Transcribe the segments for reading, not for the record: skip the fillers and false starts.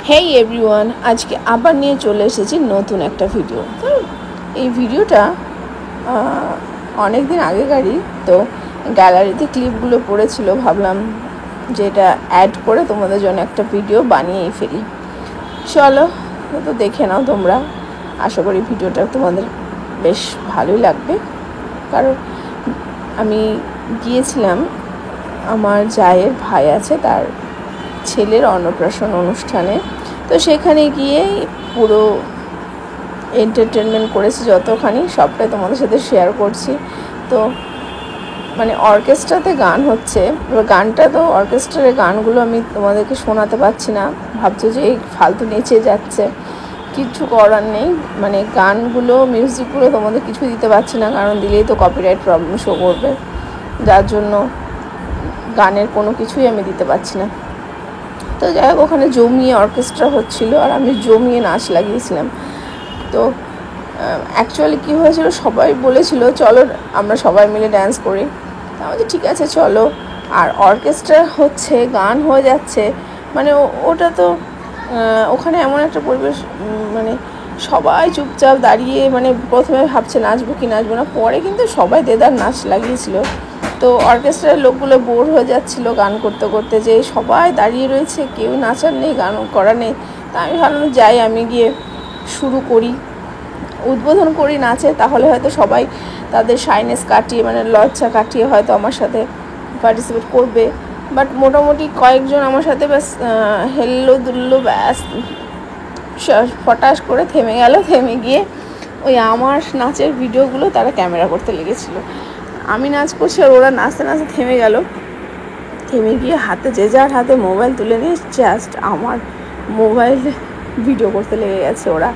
হেই everyone, আজকে আবার নিয়ে চলে এসেছি নতুন একটা ভিডিও। তো এই ভিডিওটা অনেক দিন আগেকারই, তো গ্যালারিতে ক্লিপগুলো পড়েছিল, ভাবলাম যে এটা অ্যাড করে তোমাদের জন্য একটা ভিডিও বানিয়েই ফেলি। চলো তো দেখে নাও তোমরা, আশা করি ভিডিওটা তোমাদের বেশ ভালোই লাগবে। কারণ আমি গিয়েছিলাম, আমার জায়ের ভাই আছে, তার ছেলের অন্নপ্রাশন অনুষ্ঠানে। তো সেখানে গিয়ে পুরো এন্টারটেনমেন্ট করেছি যতখানি, সবটাই তোমাদের সাথে শেয়ার করছি। তো মানে অর্কেস্ট্রাতে গান হচ্ছে, এবার গানটা তো অর্কেস্ট্রারের গানগুলো আমি তোমাদেরকে শোনাতে পারছি না, ভাবছো যে এই ফালতু নেচে যাচ্ছে, কিছু করার নেই। মানে গানগুলো, মিউজিকগুলো তোমাদের কিছু দিতে পারছি না, কারণ দিলেই তো কপিরাইট প্রবলেম শো করবে, যার জন্য গানের কোনো কিছুই আমি দিতে পারছি না। তো যাই হোক, ওখানে জমিয়ে অর্কেস্ট্রা হচ্ছিলো আর আমি জমিয়ে নাচ লাগিয়েছিলাম। তো অ্যাকচুয়ালি কী হয়েছিল, সবাই বলেছিল চলো আমরা সবাই মিলে ড্যান্স করি। আমি বলছি ঠিক আছে চলো। আর অর্কেস্ট্রা হচ্ছে, গান হয়ে যাচ্ছে, মানে ওটা তো ওখানে এমন একটা পরিবেশ, মানে সবাই চুপচাপ দাঁড়িয়ে, মানে প্রথমে ভাবছে নাচবো কি নাচবো না, পরে কিন্তু সবাই দেদার নাচ লাগিয়েছিল। তো অর্কেস্ট্রার লোকগুলো বোর হয়ে যাচ্ছিলো গান করতে করতে, যে সবাই দাঁড়িয়ে রয়েছে, কেউ নাচার নেই, গান করা নেই। তা আমি ভাবলাম যাই, আমি গিয়ে শুরু করি, উদ্বোধন করি নাচে, তাহলে হয়তো সবাই তাদের শাইনেস কাটিয়ে, মানে লজ্জা কাটিয়ে হয়তো আমার সাথে পার্টিসিপেট করবে। বাট মোটামুটি কয়েকজন আমার সাথে ব্যাস হেললো দুললো, ব্যাস ফটাস করে থেমে গেল। থেমে গিয়ে ওই আমার নাচের ভিডিওগুলো তারা ক্যামেরা করতে লেগেছিলো। আমি নাচ করছি আর ওরা নাচতে নাচতে থেমে গেল। থেমে গিয়ে হাতে, যে যার হাতে মোবাইল তুলে নিয়ে জাস্ট আমার মোবাইলে ভিডিও করতে লেগে গেছে ওরা।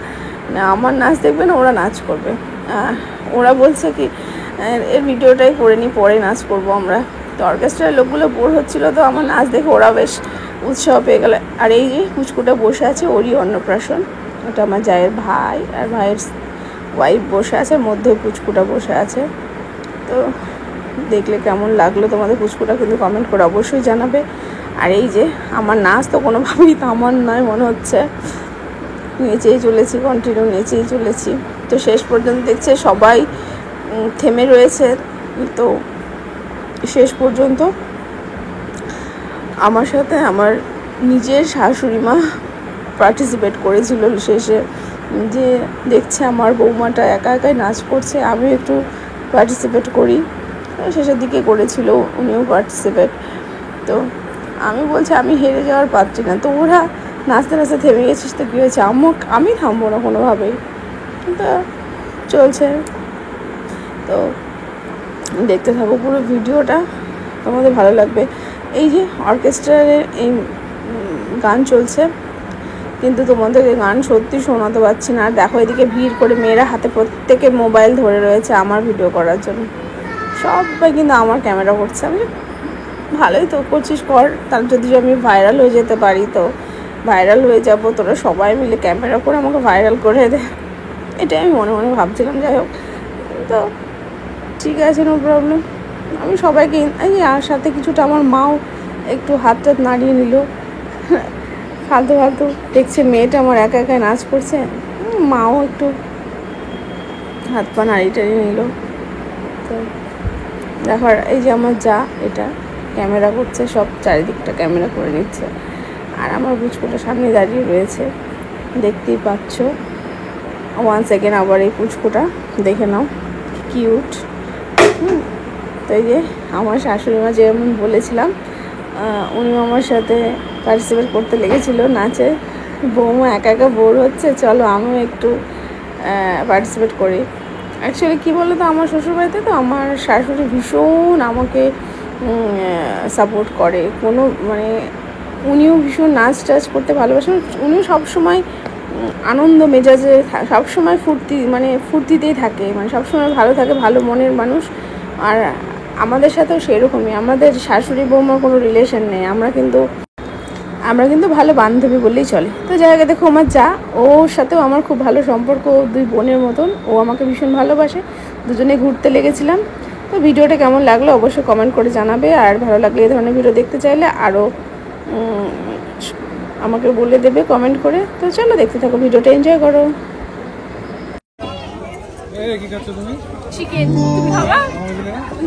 মানে আমার নাচ দেখবে না, ওরা নাচ করবে। ওরা বলছে কি এর ভিডিওটাই করে নিই, পরে নাচ করবো আমরা। তো অর্কেস্ট্রার লোকগুলো বোর হচ্ছিলো, তো আমার নাচ দেখে ওরা বেশ উৎসাহ পেয়ে গেল। আর এই যে পুচকুটা বসে আছে, ওরই অন্নপ্রাশন। ওটা আমার জায়ের ভাই, আর ভাইয়ের ওয়াইফ বসে আছে, মধ্যে পুচকুটা বসে আছে। তো দেখলে কেমন লাগলো তোমাদের পুচকুটা, কিন্তু কমেন্ট করে অবশ্যই জানাবে। আর এই যে আমার নাচ তো কোনোভাবেই থামার নয়, মনে হচ্ছে নেচেই চলেছি, কন্টিনিউ নেচেই চলেছি। তো শেষ পর্যন্ত দেখছে সবাই থেমে রয়েছে। তো শেষ পর্যন্ত আমার সাথে আমার নিজের শাশুড়ি মা পার্টিসিপেট করেছিল শেষে, যে দেখছে আমার বৌমাটা একা একাই নাচ করছে, আমিও একটু পার্টিসিপেট করি। শেষের দিকে করেছিল উনিও পার্টিসিপেট। তো আমি বলছি আমি হেরে যাওয়ার পারছি না। তো ওরা নাচতে নাচতে থেমে গেছিস, তো কী হয়েছে, আমি থামবো না কোনোভাবেই। তো চলছে। তো দেখতে থাকো পুরো ভিডিওটা, তোমাদের ভালো লাগবে। এই যে অর্কেস্ট্রারের এই গান চলছে, কিন্তু তোমাদেরকে গান সত্যি শোনাতে পারছি না। আর দেখো এদিকে ভিড় করে মেয়েরা হাতে প্রত্যেকে মোবাইল ধরে রয়েছে আমার ভিডিও করার জন্য। সবাই কিন্তু আমার ক্যামেরা করছে। আমি ভালোই তো করছিস, কর, তার যদি আমি ভাইরাল হয়ে যেতে পারি তো ভাইরাল হয়ে যাব, তোরা সবাই মিলে ক্যামেরা করে আমাকে ভাইরাল করে দে, এটাই আমি মনে মনে ভাবছিলাম। যাই হোক, তো ঠিক আছে, নো প্রবলেম। আমি সবাইকে, এই আর সাথে কিছুটা আমার মাও একটু হাত টাত নাড়িয়ে নিল, ফালতু ফালতু দেখছে মেয়েটা আমার একা একা নাচ করছে, মাও একটু হাত পা নাড়িয়ে টাড়িয়ে নিল। তো দেখো এই যে আমার যা, এটা ক্যামেরা করছে, সব চারিদিকটা ক্যামেরা করে নিচ্ছে। আর আমার পুচকুটা সামনে দাঁড়িয়ে রয়েছে, দেখতেই পাচ্ছ। ওয়ান সেকেন্ড আবার এই পুচকুটা দেখে নাও, কিউট। তো এই যে আমার শাশুড়ি মা যেমন বলেছিলাম, উনি আমার সাথে পার্টিসিপেট করতে লেগেছিল নাচে। বৌমা একা একা বোর হচ্ছে, চলো আমিও একটু পার্টিসিপেট করি। অ্যাকচুয়ালি কী বলো তো, আমার শ্বশুরবাড়িতে তো আমার শাশুড়ি ভীষণ আমাকে সাপোর্ট করে। কোনো মানে উনিও ভীষণ নাচ টাচ করতে ভালোবাসেন। উনিও সবসময় আনন্দ মেজাজে, সবসময় ফুর্তিতেই থাকে, মানে সবসময় ভালো থাকে, ভালো মনের মানুষ। আর আমাদের সাথেও সেরকমই, আমাদের শাশুড়ি বৌমার কোনো রিলেশন নেই, আমরা কিন্তু ভালো বান্ধবী বললেই চলে। তো জায়গা দেখো আমার যা, ওর সাথেও আমার খুব ভালো সম্পর্ক, দুই বোনের মতন। ও আমাকে ভীষণ ভালোবাসে, দুজনে ঘুরতে লেগেছিলাম। তো ভিডিওটা কেমন লাগলো অবশ্যই কমেন্ট করে জানাবে। আর ভালো লাগলে এই ধরনের ভিডিও দেখতে চাইলে আরও আমাকে বলে দেবে কমেন্ট করে। তো চলো দেখতে থাকো, ভিডিওটা এনজয় করো। কি খাচ্ছ তুমি? চিকেন। তুমি খাবা?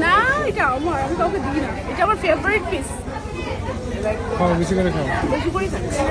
না, এটা আমার, আমি কাউকে দিই না, এটা আমার ফেভারিট পিস। খাও, বেশি করে খাও। বেশি করে খাচ্ছি।